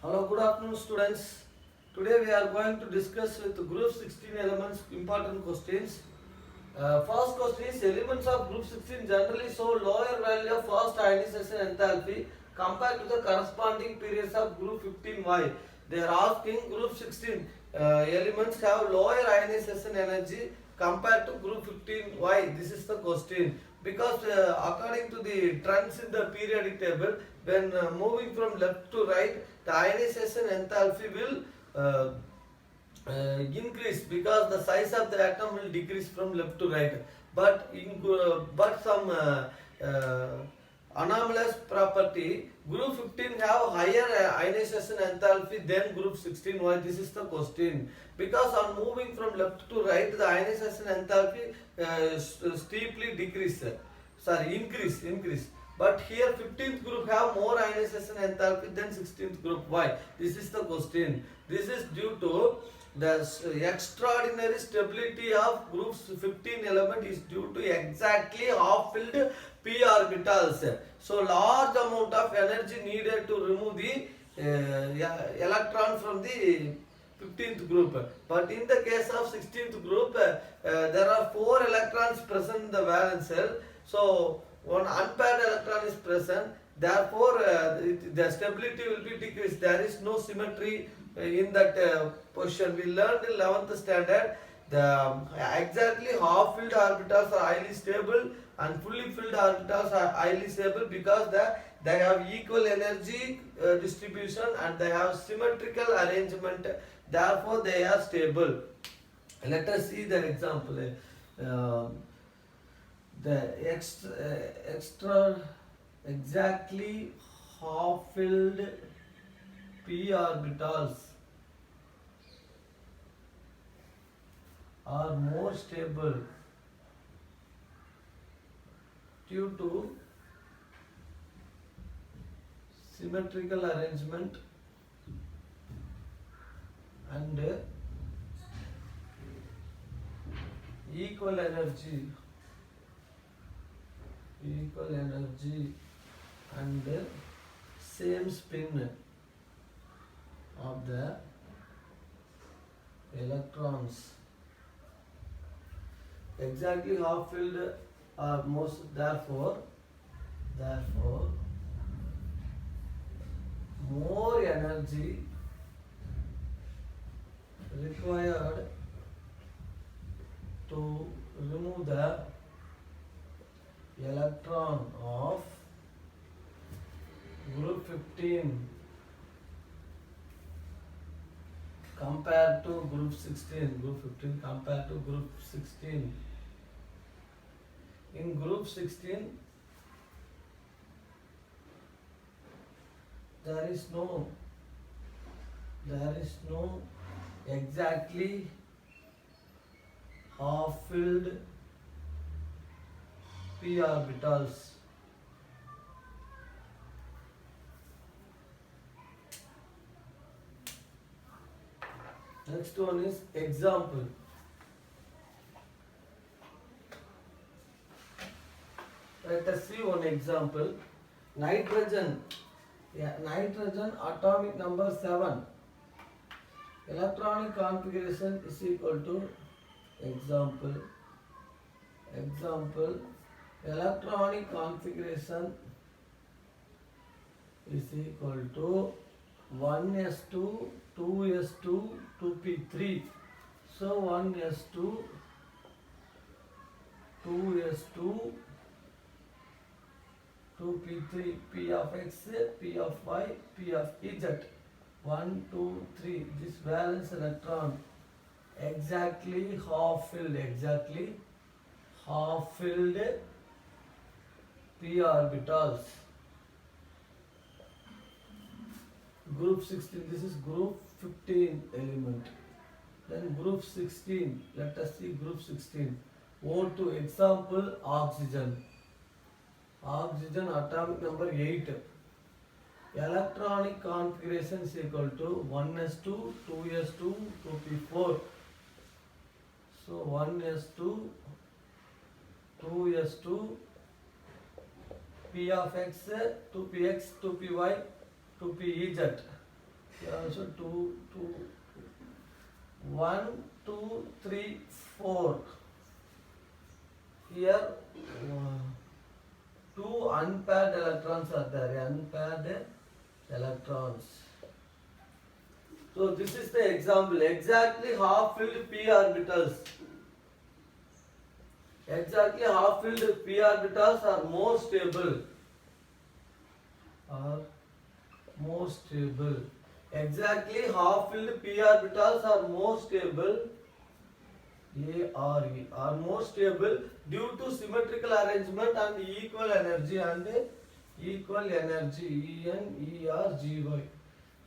Hello, good afternoon, students. Today we are going to discuss with group 16 elements important questions. First question is elements of group 16 generally show lower value of first ionization enthalpy compared to the corresponding periods of group 15. Why? They are asking group 16 elements have lower ionization energy compared to group 15. Why? This is the question. Because according to the trends in the periodic table, when moving from left to right, the ionization enthalpy will increase because the size of the atom will decrease from left to right. But some anomalous property, group 15 have higher ionization enthalpy than group 16. Why? This is the question. Because on moving from left to right, the ionization enthalpy steeply increase. But here 15th group have more ionization enthalpy than 16th group. Why? This is the question. This is due to the extraordinary stability of groups 15 element is due to exactly half filled p orbitals. So large amount of energy needed to remove the electron from the 15th group. But in the case of 16th group, there are 4 electrons present in the valence shell. So one unpaired electron is present. Therefore, the stability will be decreased. There is no symmetry in that position. We learned in 11th standard the exactly half filled orbitals are highly stable and fully filled orbitals are highly stable because they have equal energy distribution and they have symmetrical arrangement. Therefore, they are stable. Let us see the example. The extra exactly half filled p orbitals are more stable due to symmetrical arrangement and equal energy and same spin of the electrons. Exactly half filled are most, therefore more energy required to remove the electron of group 15 compared to group 16. Group 15 compared to group 16. In group 16 there is no exactly half filled p orbitals. Next one is example. Let us see one example. Nitrogen atomic number 7. Electronic configuration is equal to example. Electronic configuration is equal to 1s2, 2s2, 2p3. So 1s2, 2s2, 2p3, p of x, p of y, p of z. 1, 2, 3. This valence electron exactly half filled p orbitals. Group 16, this is group 15 element. Then group 16, let us see group 16. O2, example oxygen atomic number 8. Electronic configuration is equal to 1s2, 2s2, 2p4. So 1s2, 2s2, p of x, 2px, 2py, 2pz. Here also 2, 2, 1, 2, 3, 4. Here 2 unpaired electrons are there, unpaired electrons. So this is the example, exactly half filled p orbitals. Exactly half filled p orbitals are more stable. Exactly half filled p orbitals are more stable. ARE are more stable due to symmetrical arrangement and equal energy EN ERGY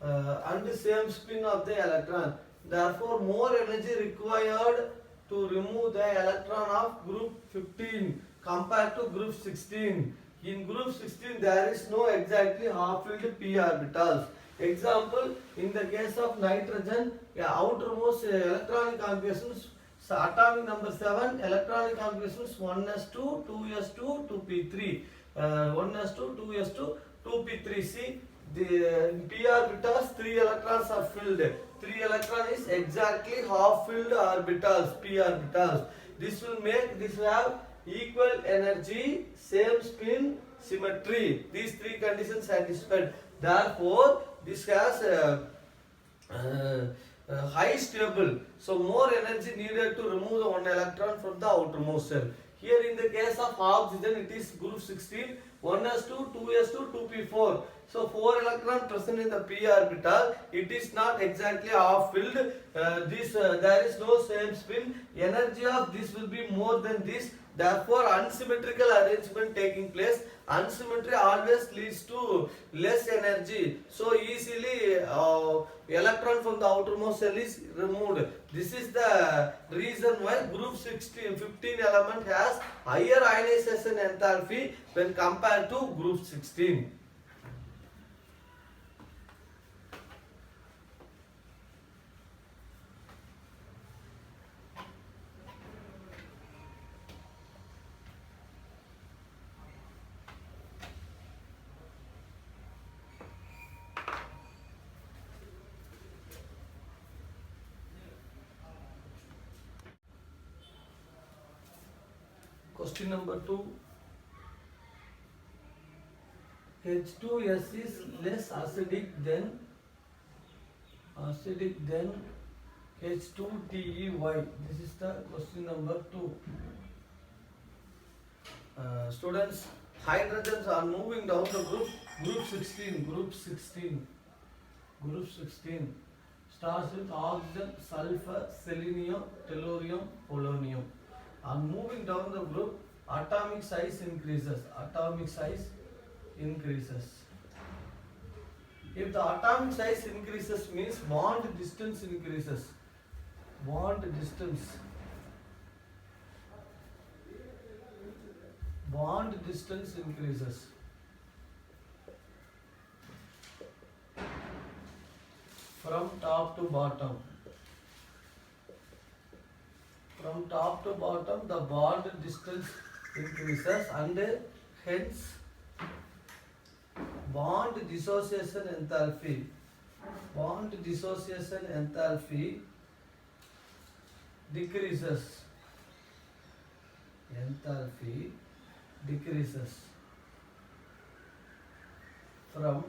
and the same spin of the electron. Therefore, more energy required to remove the electron of group 15 compared to group 16. In group 16, there is no exactly half-filled p orbitals. Example, in the case of nitrogen, outermost electronic configurations, so atomic number 7, electronic configurations 1s2, 2s2, 2p3. 1s2, 2s2, 2p3. See, the p orbitals, 3 electrons are filled. 3 electron is exactly half filled orbitals, p orbitals. This will have equal energy, same spin, symmetry. These 3 conditions satisfied. Therefore, this has high stable. So more energy needed to remove the 1 electron from the outermost shell. Here in the case of oxygen, it is group 16, 1s2, 2s2, 2p4. So 4 electron present in the p orbital. It is not exactly half filled. There is no same spin. Energy of this will be more than this. Therefore, unsymmetrical arrangement taking place. Unsymmetry always leads to less energy. So easily electron from the outermost shell is removed. This is the reason why group 15 element has higher ionization enthalpy when compared to group 16. Question number 2. H2S is less acidic than H2TE. This is the question number 2. Students, hydrogens are moving down the group 16. Starts with oxygen, sulfur, selenium, tellurium, polonium. On moving down the group, atomic size increases. If the atomic size increases, means bond distance increases. Bond distance increases. From top to bottom. The bond distance increases and hence bond dissociation enthalpy decreases. From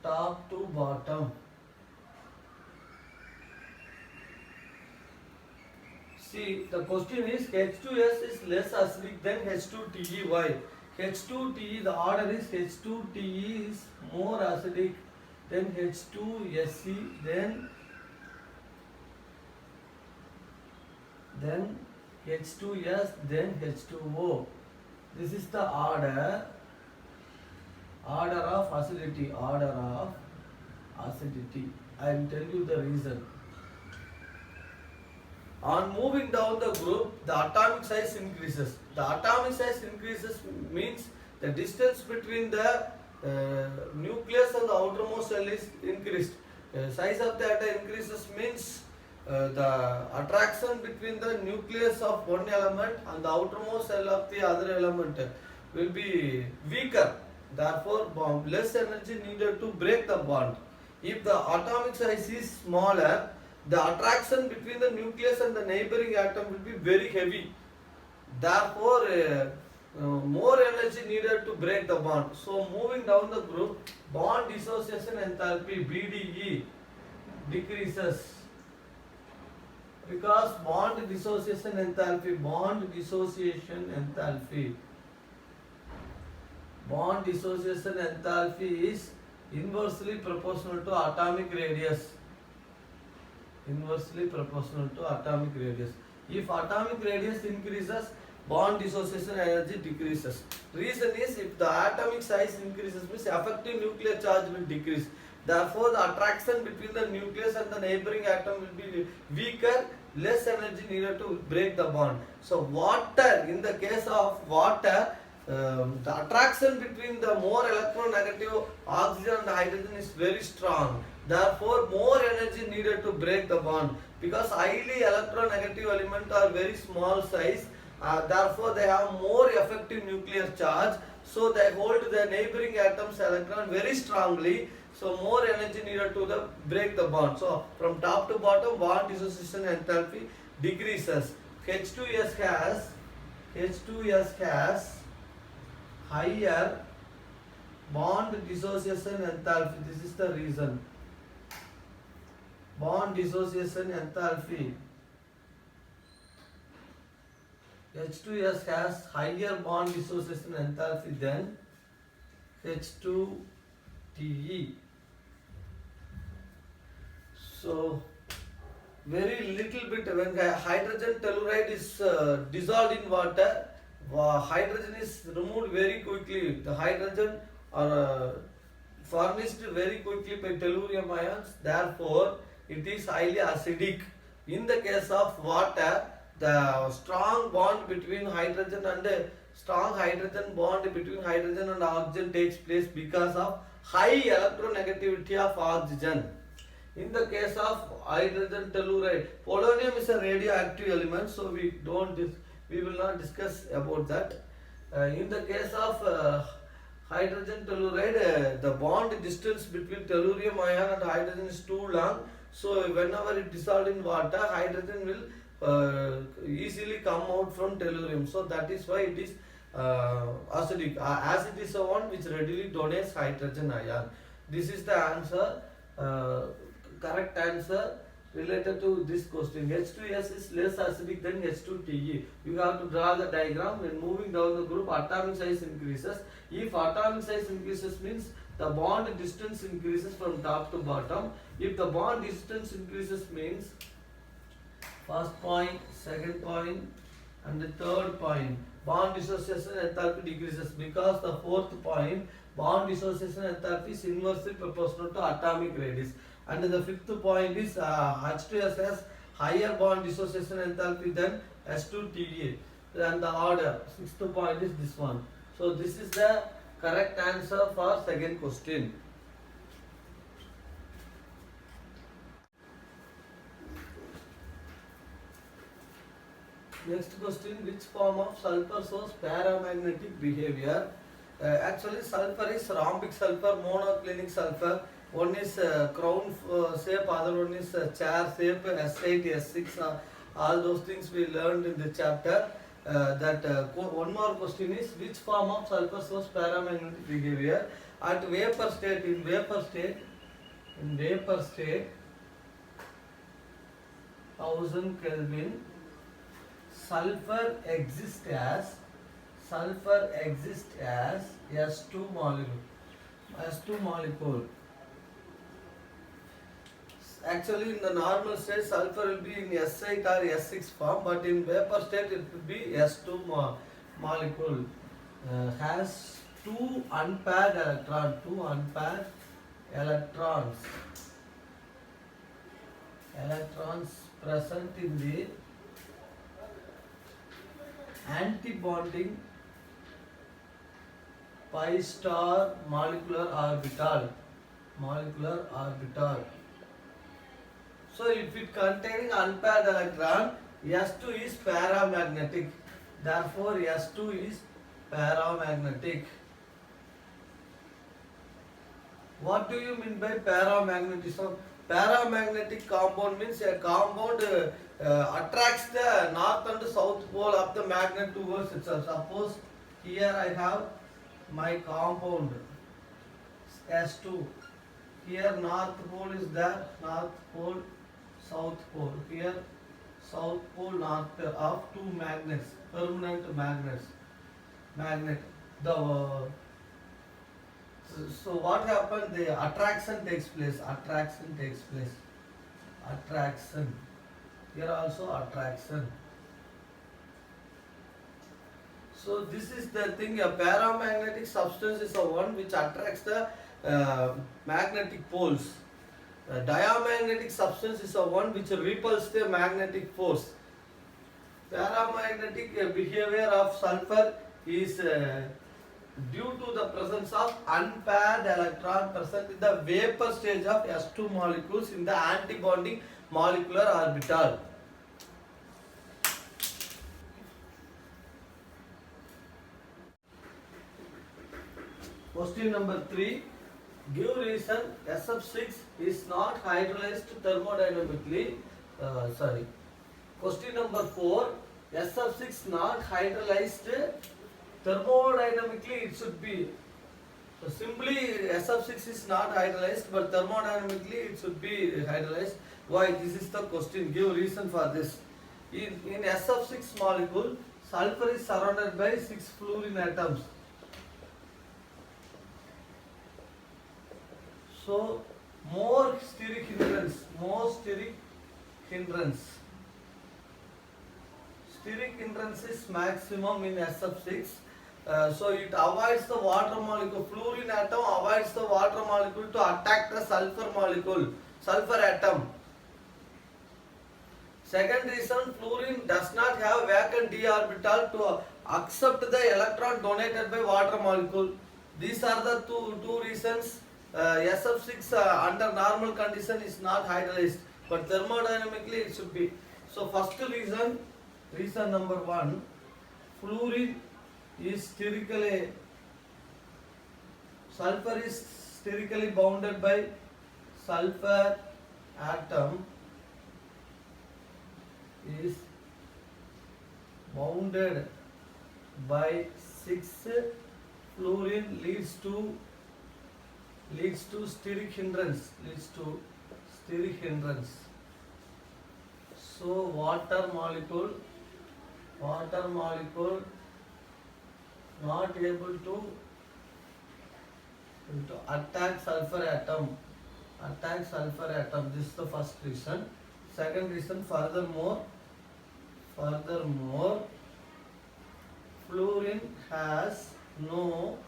top to bottom. See, the question is H2S is less acidic than H2TE. Why? H2TE, the order is H2TE is more acidic than H2SE, then H2S, then H2O. This is the order of acidity. I will tell you the reason. On moving down the group, the atomic size increases. The atomic size increases means the distance between the nucleus and the outermost shell is increased. Size of the atom increases means the attraction between the nucleus of one element and the outermost shell of the other element will be weaker. Therefore, less energy needed to break the bond. If the atomic size is smaller, the attraction between the nucleus and the neighboring atom will be very heavy. Therefore, more energy needed to break the bond. So, moving down the group, bond dissociation enthalpy BDE decreases because bond dissociation enthalpy is inversely proportional to atomic radius. If atomic radius increases, bond dissociation energy decreases. Reason is, if the atomic size increases, means effective nuclear charge will decrease. Therefore, the attraction between the nucleus and the neighboring atom will be weaker, less energy needed to break the bond. So, water, in the case of water, the attraction between the more electronegative oxygen and hydrogen is very strong. Therefore, more energy needed to break the bond, because highly electronegative elements are very small size. Therefore, they have more effective nuclear charge. So, they hold the neighboring atoms electron very strongly. So, more energy needed to break the bond. So, from top to bottom, bond dissociation enthalpy decreases. H2S has higher bond dissociation enthalpy. This is the reason. Bond dissociation enthalpy. H2S has higher bond dissociation enthalpy than H2TE. So, very little bit when hydrogen telluride is dissolved in water, hydrogen is removed very quickly. The hydrogen are furnished very quickly by tellurium ions. Therefore, it is highly acidic. In the case of water, the strong bond between hydrogen and oxygen takes place because of high electronegativity of oxygen. In the case of hydrogen telluride, polonium is a radioactive element, so we will not discuss about that. In the case of hydrogen telluride, the bond distance between tellurium ion and hydrogen is too long. So whenever it dissolved in water, hydrogen will easily come out from tellurium. So that is why it is acidic. Acid is the one which readily donates hydrogen ion. This is the answer. Correct answer related to this question. H2S is less acidic than H2TE. You have to draw the diagram. When moving down the group, atomic size increases. If atomic size increases, means the bond distance increases from top to bottom. If the bond distance increases, means first point, second point, and the third point, bond dissociation enthalpy decreases, because the fourth point, bond dissociation enthalpy is inversely proportional to atomic radius. And the fifth point is H2S has higher bond dissociation enthalpy than H2TE. And the order, sixth point is this one. So this is the correct answer for second question. Next question, which form of sulfur shows paramagnetic behavior? Actually, sulfur is rhombic sulfur, monoclinic sulfur. One is crown shape, other one is chair shape, S8, S6. All those things we learned in the chapter. One more question is, which form of sulfur shows paramagnetic behavior? At vapor state, in vapor state, 1000 Kelvin, sulfur exists as S2 molecule. Actually, in the normal state, sulfur will be in S8 or S6 form, but in vapor state, it will be S2 molecule. Has two unpaired electrons present in the antibonding pi star molecular orbital. So if it containing unpaired electron, S2 is paramagnetic. Therefore, S2 is paramagnetic. What do you mean by paramagnetism? Paramagnetic compound means a compound attracts the north and south pole of the magnet towards itself. Suppose here I have my compound S2. Here north pole is there, north pole, south pole. Here south pole, north pole of two magnets, permanent magnets. Magnet. So what happened? The attraction takes place. Attraction takes place. Attraction. Here also attraction. So this is the thing. A paramagnetic substance is the one which attracts the magnetic poles. A diamagnetic substance is the one which repels the magnetic force. Paramagnetic behavior of sulfur is due to the presence of unpaired electron present in the vapor stage of S2 molecules in the antibonding molecular orbital. Question number 3. Give reason SF6 is not hydrolyzed thermodynamically. Question number 4. SF6 not hydrolyzed thermodynamically, it should be. So simply SF6 is not hydrolyzed, but thermodynamically it should be hydrolyzed. Why? This is the question. Give reason for this. In SF6 molecule, sulfur is surrounded by 6 fluorine atoms. So more steric hindrance. Steric hindrance is maximum in SF6. So it avoids the water molecule. Fluorine atom avoids the water molecule to attack the sulfur molecule, sulfur atom. Second reason, fluorine does not have vacant d orbital to accept the electron donated by water molecule. These are the two reasons. SF6 under normal condition is not hydrolyzed, but thermodynamically it should be. So first reason number 1, fluorine is sulfur is sterically bounded by sulfur atom is bounded by 6 fluorine leads to steric hindrance. So water molecule not able to attack sulfur atom. This is the first reason. Second reason, furthermore, fluorine has no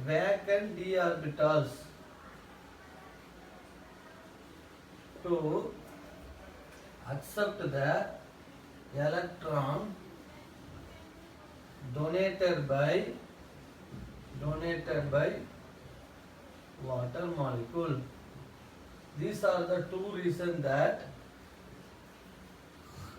vacant d orbitals to accept the electron donated by water molecule. These are the two reasons that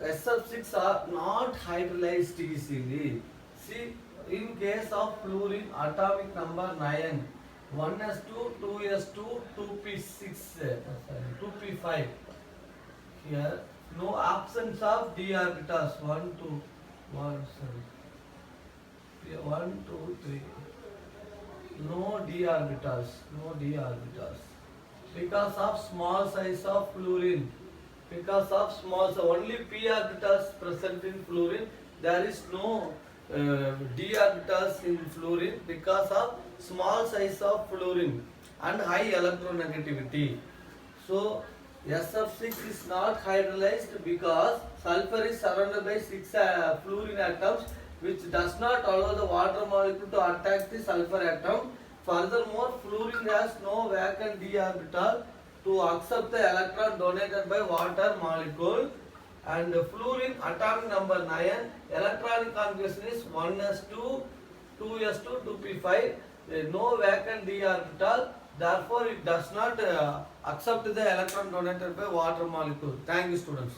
SF6 are not hydrolyzed easily. See, in case of fluorine, atomic number 9, 1s2, 2s2, 2p6, 2p5. Here, no absence of d orbitals. 1, 2, 3. No d orbitals. Because of small size of fluorine. Only p orbitals present in fluorine. There is no d orbitals in fluorine because of small size of fluorine and high electronegativity. So SF6 is not hydrolyzed because sulfur is surrounded by 6 fluorine atoms, which does not allow the water molecule to attack the sulfur atom. Furthermore, fluorine has no vacant d orbital to accept the electron donated by water molecule. And fluorine atomic number 9, electronic configuration is 1s2, 2s2, 2p5. There is no vacant d orbital, therefore it does not accept the electron donated by water molecule. Thank you, students.